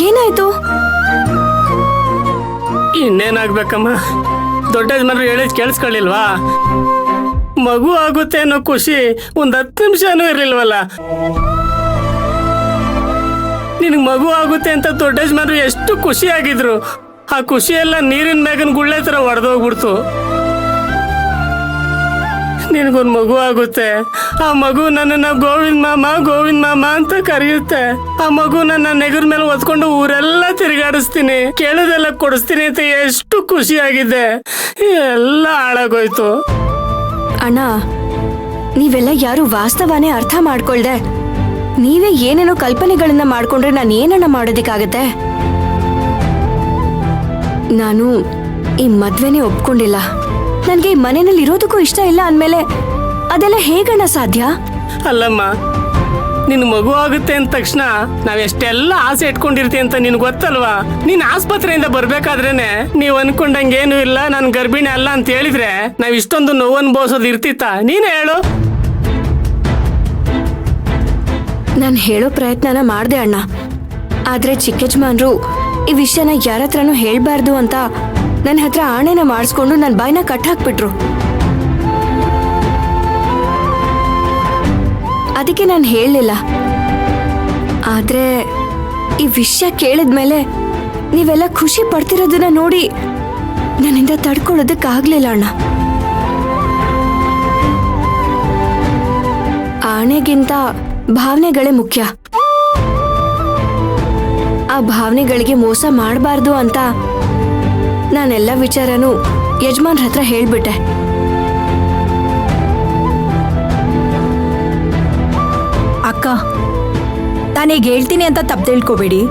ಏನಾಯ್ತು? ಇನ್ನೇನಾಗ್ಬೇಕಮ್ಮ, ದೊಡ್ಡ ಯಜಮಾನ್ರು ಹೇಳಿದ್ ಕೇಳಿಸ್ಕೊಳ್ಳಿಲ್ವಾ? ಮಗು ಆಗುತ್ತೆ ಅನ್ನೋ ಖುಷಿ ಒಂದ್ 10 ನಿಮಿಷನೂ ಇರ್ಲಿಲ್ವಲ್ಲ. ನಿನಗೆ ಮಗು ಆಗುತ್ತೆ ಅಂತ ದೊಡ್ಡ ಯಜಮಾನ್ರು ಎಷ್ಟು ಖುಷಿ ಆಗಿದ್ರು, ಆ ಖುಷಿ ಎಲ್ಲ ನೀರಿನ ಮ್ಯಾಗನ್ ಗುಳ್ಳೆ ತರ ಒಡೆದೋಗ್ಬಿಡ್ತು. ನಿನಗೊಂದು ಮಗು ಆಗುತ್ತೆ, ಆ ಮಗು ನನ್ನನ್ನ ಗೋವಿಂದ ಮಾಮ ಅಂತ ಕರೆಯುತ್ತೆ. ಆ ಮಗು ನನ್ನ ನೆಗರ್ ಮೇಲೆ ಒತ್ಕೊಂಡು ಊರೆಲ್ಲ ತಿರುಗಾಡಿಸ್ತೀನಿ, ಕೇಳೋದೆಲ್ಲ ಕೊಡಿಸ್ತೀನಿ ಅಂತ ಎಷ್ಟು ಖುಷಿ ಆಗಿದೆ. ಎಲ್ಲ ಹಾಳಾಗೋಯ್ತು. ಅಣ್ಣ, ನೀವೆಲ್ಲ ಯಾರು ವಾಸ್ತವನೇ ಅರ್ಥ ಮಾಡ್ಕೊಳ್ದೆ ನೀವೇ ಏನೇನೋ ಕಲ್ಪನೆಗಳನ್ನ ಮಾಡ್ಕೊಂಡ್ರೆ ನಾನು ಏನನ್ನ ಮಾಡೋದಿಕ್ಕಾಗತ್ತೆ? ನಾನು ಈ ಮದ್ವೆನೇ ಒಪ್ಕೊಂಡಿಲ್ಲ. ನನ್ಗೆ ಈ ಮನೆಯಲ್ಲಿ ಇರೋದಕ್ಕೂ ಇಷ್ಟ ಇಲ್ಲ ಅಂದ್ಮೇಲೆ ಅದೆಲ್ಲ ಹೇಗಣ್ಣ ಸಾಧ್ಯ? ಅಲ್ಲಮ್ಮ, ನಿನ್ ಮಗು ಆಗುತ್ತೆ ಅಂದ ತಕ್ಷಣ ನಾವೆಷ್ಟೆಲ್ಲ ಆಸೆ ಇಟ್ಕೊಂಡಿರ್ತೀವಿ ಅಂತ ನಿನ್ ಗೊತ್ತಲ್ವಾ? ನೀನ್ ಆಸ್ಪತ್ರೆಯಿಂದ ಬರ್ಬೇಕಾದ್ರೇನೆ ನೀವ್ ಅನ್ಕೊಂಡಂಗೇನು ಇಲ್ಲ, ನನ್ ಗರ್ಭಿಣಿ ಅಲ್ಲ ಅಂತ ಹೇಳಿದ್ರೆ ನಾವ್ ಇಷ್ಟೊಂದು ನೋವು ಅನ್ಭವಿಸೋದು ಇರ್ತಿತ್ತ? ನೀನೇ ಹೇಳು. ನಾನು ಹೇಳೋ ಪ್ರಯತ್ನನ ಮಾಡ್ದೆ ಅಣ್ಣ, ಆದ್ರೆ ಚಿಕ್ಕಜ್ಮಾನ್ರು ಈ ವಿಷಯನ ಯಾರ ಹತ್ರನೂ ಹೇಳ್ಬಾರ್ದು ಅಂತ ನನ್ನ ಹತ್ರ ಆಣೆನ ಮಾಡಿಸ್ಕೊಂಡು ನನ್ನ ಬಾಯಿನ ಕಟ್ಟಾಕ್ಬಿಟ್ರು. ಅದಕ್ಕೆ ನಾನು ಹೇಳಲಿಲ್ಲ. ಆದ್ರೆ ಈ ವಿಷಯ ಕೇಳಿದ್ಮೇಲೆ ನೀವೆಲ್ಲ ಖುಷಿ ಪಡ್ತಿರೋದನ್ನ ನೋಡಿ ನನ್ನಿಂದ ತಡ್ಕೊಳ್ಳೋದಕ್ಕಾಗ್ಲಿಲ್ಲ ಅಣ್ಣ. ಆಣೆಗಿಂತ ಭಾವನೆಗಳೇ ಮುಖ್ಯ. ಆ ಭಾವನೆಗಳಿಗೆ ಮೋಸ ಮಾಡಬಾರ್ದು ಅಂತ ನಾನೆಲ್ಲ ವಿಚಾರನೂ ಯಜಮಾನ್ರ ಹತ್ರ ಹೇಳ್ಬಿಟ್ಟೆ. ಅಕ್ಕ, ನಾನೀಗ ಹೇಳ್ತೀನಿ ಅಂತ ತಪ್ಪು ತಿಳ್ಕೊಬೇಡಿ.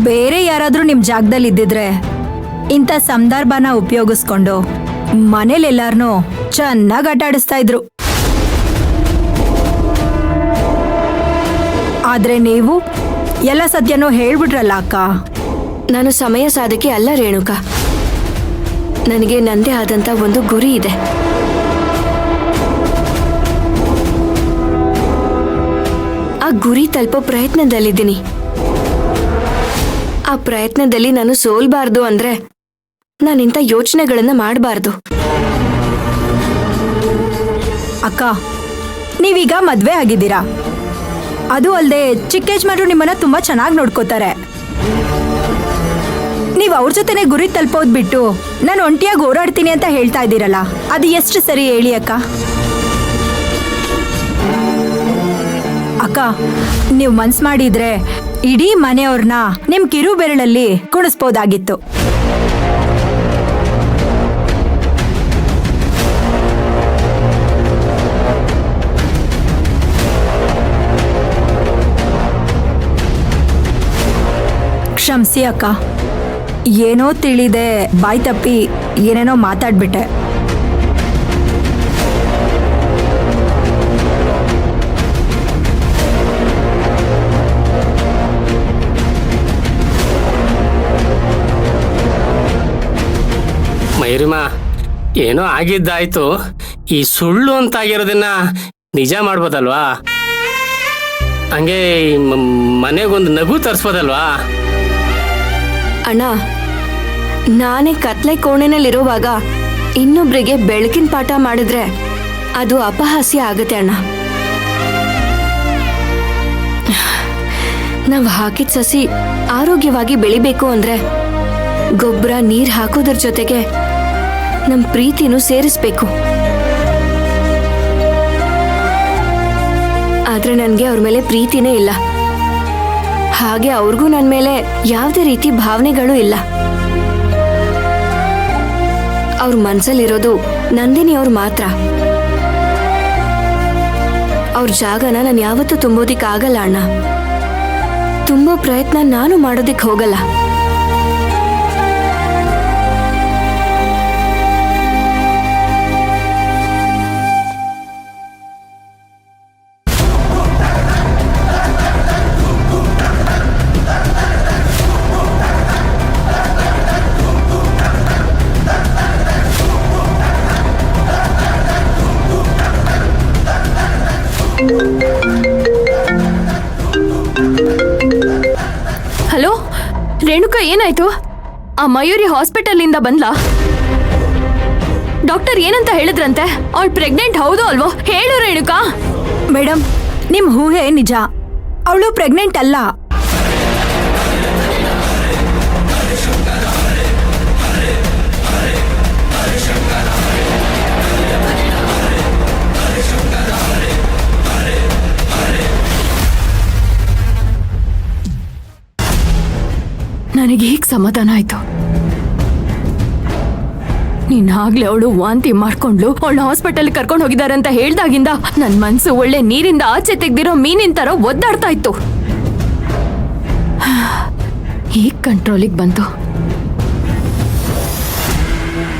ಬೇರೆ ಯಾರಾದ್ರೂ ನಿಮ್ ಜಾಗದಲ್ಲಿ ಇದ್ದಿದ್ರೆ ಇಂಥ ಸಂದರ್ಭನ ಉಪಯೋಗಿಸ್ಕೊಂಡು ಮನೇಲೆಲ್ಲಾರನ್ನೂ ಚೆನ್ನಾಗಿ ಆಟಾಡಿಸ್ತಾ ಇದ್ರು. ಆದ್ರೆ ನೀವು ಎಲ್ಲ ಸತ್ಯನೂ ಹೇಳ್ಬಿಟ್ರಲ್ಲ ಅಕ್ಕ. ನಾನು ಸಮಯ ಸಾಧಕೆ ಅಲ್ಲ ರೇಣುಕಾ, ನನಗೆ ನಂದೇ ಆದಂತ ಒಂದು ಗುರಿ ಇದೆ. ಆ ಗುರಿ ತಲುಪೋ ಪ್ರಯತ್ನದಲ್ಲಿದ್ದೀನಿ. ಆ ಪ್ರಯತ್ನದಲ್ಲಿ ನಾನು ಸೋಲ್ಬಾರ್ದು ಅಂದ್ರೆ ನಾನಿಂಥ ಯೋಚನೆಗಳನ್ನ ಮಾಡಬಾರ್ದು. ಅಕ್ಕ, ನೀವೀಗ ಮದ್ವೆ ಆಗಿದ್ದೀರಾ. ಅದು ಅಲ್ಲದೆ ಚಿಕ್ಕ ಯಜಮಾನ್ರು ನಿಮ್ಮನ್ನ ತುಂಬಾ ಚೆನ್ನಾಗಿ ನೋಡ್ಕೋತಾರೆ. ನೀವು ಅವ್ರ ಜೊತೆನೆ ಗುರಿ ತಲುಪೋದ್ ಬಿಟ್ಟು ನಾನು ಒಂಟಿಯಾಗಿ ಓಡಾಡ್ತೀನಿ ಅಂತ ಹೇಳ್ತಾ ಇದ್ದೀರಲ್ಲ, ಅದು ಎಷ್ಟು ಸರಿ ಹೇಳಿ ಅಕ್ಕ? ಅಕ್ಕ, ನೀವು ಮನ್ಸು ಮಾಡಿದ್ರೆ ಇಡೀ ಮನೆಯವ್ರನ್ನ ನಿಮ್ ಕಿರು ಬೆರಳಲ್ಲಿ ಕುಣಿಸ್ಬೋದಾಗಿತ್ತು. ಕ್ಷಮಿಸಿ ಅಕ್ಕ, ಏನೋ ತಿಳಿದೆ ಬಾಯ್ ತಪ್ಪಿ ಏನೇನೋ ಮಾತಾಡ್ಬಿಟ್ಟೆ. ಮೈರಿಮಾ, ಏನೋ ಆಗಿದ್ದಾಯ್ತು. ಈ ಸುಳ್ಳು ಅಂತಾಗಿರೋದನ್ನ ನಿಜ ಮಾಡ್ಬೋದಲ್ವಾ? ಹಂಗೆ ಮನೆಗೊಂದು ನಗು ತರಿಸ್ಬೋದಲ್ವಾ? ಅಣ್ಣ, ನಾನೇ ಕತ್ಲೆ ಕೋಣೆನಲ್ಲಿರುವಾಗ ಇನ್ನೊಬ್ರಿಗೆ ಬೆಳಕಿನ ಪಾಠ ಮಾಡಿದ್ರೆ ಅದು ಅಪಹಾಸ್ಯ ಆಗುತ್ತೆ ಅಣ್ಣ. ನಾವು ಹಾಕಿದ ಸಸಿ ಆರೋಗ್ಯವಾಗಿ ಬೆಳಿಬೇಕು ಅಂದ್ರೆ ಗೊಬ್ಬರ ನೀರ್ ಹಾಕೋದ್ರ ಜೊತೆಗೆ ನಮ್ ಪ್ರೀತಿನೂ ಸೇರಿಸ್ಬೇಕು. ಆದ್ರೆ ನನ್ಗೆ ಅವ್ರ ಮೇಲೆ ಪ್ರೀತಿನೇ ಇಲ್ಲ. ಹಾಗೆ ಅವ್ರಿಗೂ ನನ್ನ ಮೇಲೆ ಯಾವುದೇ ರೀತಿ ಭಾವನೆಗಳು ಇಲ್ಲ. ಅವ್ರ ಮನ್ಸಲ್ಲಿರೋದು ನಂದಿನಿ ಅವ್ರು ಮಾತ್ರ. ಅವ್ರ ಜಾಗನ ನಾನು ಯಾವತ್ತೂ ತುಂಬೋದಿಕ್ಕಾಗಲ್ಲ ಅಣ್ಣ. ತುಂಬೋ ಪ್ರಯತ್ನ ನಾನು ಮಾಡೋದಿಕ್ ಹೋಗಲ್ಲ. ಹಲೋ ರೇಣುಕಾ, ಏನಾಯ್ತು? ಆ ಮಯೂರಿ ಹಾಸ್ಪಿಟಲ್ ಇಂದ ಬಂದ್ಲಾ? ಡಾಕ್ಟರ್ ಏನಂತ ಹೇಳಿದ್ರಂತೆ? ಅವಳು ಪ್ರೆಗ್ನೆಂಟ್ ಹೌದು ಅಲ್ವೋ? ಹೇಳು ರೇಣುಕಾ. ಮೇಡಮ್, ನಿಮ್ ಊಹೆ ನಿಜ. ಅವಳು ಪ್ರೆಗ್ನೆಂಟ್ ಅಲ್ಲ. ನನಗೆ ಈಗ ಸಮಾಧಾನ ಆಯ್ತು. ನೀನಾಗ್ಲೇ ಅವಳು ವಾಂತಿ ಮಾಡ್ಕೊಂಡ್ಲು, ಅವಳು ಹಾಸ್ಪಿಟಲ್ ಕರ್ಕೊಂಡು ಹೋಗಿದ್ದಾರೆ ಅಂತ ಹೇಳ್ದಾಗಿಂದ ನನ್ ಮನ್ಸು ಒಳ್ಳೆ ನೀರಿಂದ ಆಚೆ ತೆಗ್ದಿರೋ ಮೀನಿನ ತರ ಒದ್ದಾಡ್ತಾ ಇತ್ತು. ಈಗ ಕಂಟ್ರೋಲಿಗೆ ಬಂತು.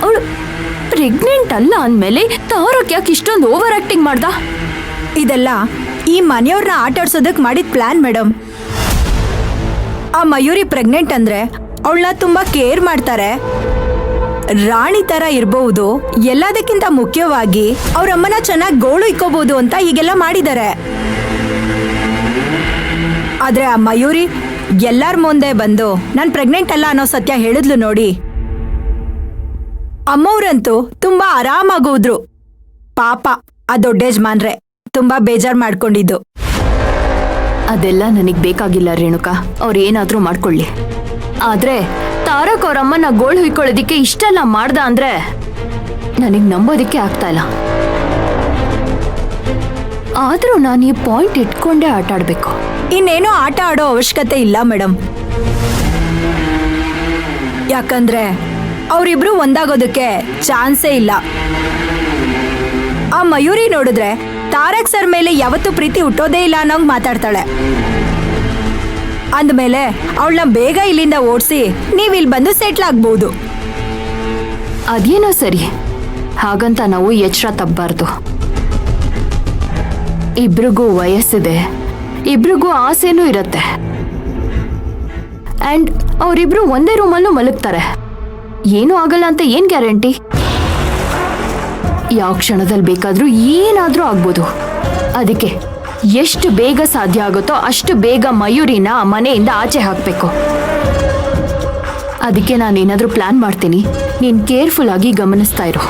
ಅವಳು ಪ್ರೆಗ್ನೆಂಟ್ ಅಲ್ಲ ಅಂದ್ಮೇಲೆ ತಾರಕ್ ಯಾಕೆ ಇಷ್ಟೊಂದು ಓವರ್ ಆಕ್ಟಿಂಗ್ ಮಾಡ್ದ? ಇದೆಲ್ಲ ಈ ಮನೆಯವ್ರನ್ನ ಆಟಾಡ್ಸೋದಕ್ ಮಾಡಿದ ಪ್ಲಾನ್ ಮೇಡಮ್. ಆ ಮಯೂರಿ ಪ್ರೆಗ್ನೆಂಟ್ ಅಂದ್ರೆ ಅವಳನ್ನ ತುಂಬಾ ಕೇರ್ ಮಾಡ್ತಾರೆ, ರಾಣಿ ತರ ಇರಬಹುದು, ಎಲ್ಲದಕ್ಕಿಂತ ಮುಖ್ಯವಾಗಿ ಅವ್ರಮ್ಮನ ಚೆನ್ನಾಗಿ ಗೋಳು ಇಕ್ಕೋಬಹುದು ಅಂತ ಹೀಗೆಲ್ಲ ಮಾಡಿದ್ದಾರೆ. ಆದ್ರೆ ಆ ಮಯೂರಿ ಎಲ್ಲರ ಮುಂದೆ ಬಂದು ನಾನ್ ಪ್ರೆಗ್ನೆಂಟ್ ಅಲ್ಲ ಅನ್ನೋ ಸತ್ಯ ಹೇಳಿದ್ಲು ನೋಡಿ. ಅಮ್ಮವ್ರಂತೂ ತುಂಬಾ ಆರಾಮಾಗೋದ್ರು. ಪಾಪ ಆ ದೊಡ್ಡ ಯಜಮಾನ್ರೆ ತುಂಬಾ ಬೇಜಾರ್ ಮಾಡ್ಕೊಂಡಿದ್ದು. ಅದೆಲ್ಲ ನನಗ್ ಬೇಕಾಗಿಲ್ಲ ರೇಣುಕಾ, ಅವ್ರು ಏನಾದ್ರೂ ಮಾಡ್ಕೊಳ್ಳಿ. ಆದ್ರೆ ತಾರಕ್ ಅವ್ರಮ್ಮನ ಗೋಳು ಹುಯ್ಕೊಳ್ಳೋದಿಕ್ಕೆ ಇಷ್ಟೆಲ್ಲ ಮಾಡ್ದ ಅಂದ್ರೆ ನನಗ್ ನಂಬೋದಿಕ್ಕೆ ಆಗ್ತಾ ಇಲ್ಲ. ಆದ್ರೂ ನಾನು ಈ ಪಾಯಿಂಟ್ ಇಟ್ಕೊಂಡೇ ಆಟ ಆಡ್ಬೇಕು. ಇನ್ನೇನೋ ಆಟ ಆಡೋ ಅವಶ್ಯಕತೆ ಇಲ್ಲ ಮೇಡಮ್. ಯಾಕಂದ್ರೆ ಅವರಿಬ್ರು ಒಂದಾಗೋದಕ್ಕೆ ಚಾನ್ಸೇ ಇಲ್ಲ. ಆ ಮಯೂರಿ ನೋಡಿದ್ರೆ ತಾರಕ್ ಸರ್ ಮೇಲೆ ಯಾವತ್ತೂ ಪ್ರೀತಿ ಹುಟ್ಟೋದೇ ಇಲ್ಲ ಅನ್ನೋಂಗ್ ಮಾತಾಡ್ತಾಳೆ. ಅಂದ್ಮೇಲೆ ಅವಳನ್ನ ಬೇಗ ಇಲ್ಲಿಂದ ಓಡಿಸಿ ನೀವ್ ಇಲ್ಲಿ ಬಂದು ಸೆಟ್ಲ್ ಆಗ್ಬಹುದು. ಅದೇನೋ ಸರಿ, ಹಾಗಂತ ನಾವು ಎಚ್ಚರ ತಪ್ಪಬಾರ್ದು. ಇಬ್ರಿಗೂ ವಯಸ್ಸಿದೆ, ಇಬ್ರಿಗೂ ಆಸೆನೂ ಇರತ್ತೆ. ಅಂಡ್ ಅವರಿಬ್ರು ಒಂದೇ ರೂಮಲ್ಲೂ ಮಲಗ್ತಾರೆ. ಏನೂ ಆಗಲ್ಲ ಅಂತ ಏನ್ ಗ್ಯಾರಂಟಿ? ಯಾವ ಕ್ಷಣದಲ್ಲಿ ಬೇಕಾದ್ರೂ ಏನಾದ್ರೂ ಆಗ್ಬೋದು. ಅದಕ್ಕೆ ಎಷ್ಟು ಬೇಗ ಸಾಧ್ಯ ಆಗುತ್ತೋ ಅಷ್ಟು ಬೇಗ ಮಯೂರಿನ ಮನೆಯಿಂದ ಆಚೆ ಹಾಕ್ಬೇಕು. ಅದಕ್ಕೆ ನಾನೇನಾದ್ರೂ ಪ್ಲಾನ್ ಮಾಡ್ತೀನಿ, ನೀನ್ ಕೇರ್ಫುಲ್ ಆಗಿ ಗಮನಿಸ್ತಾ ಇರು.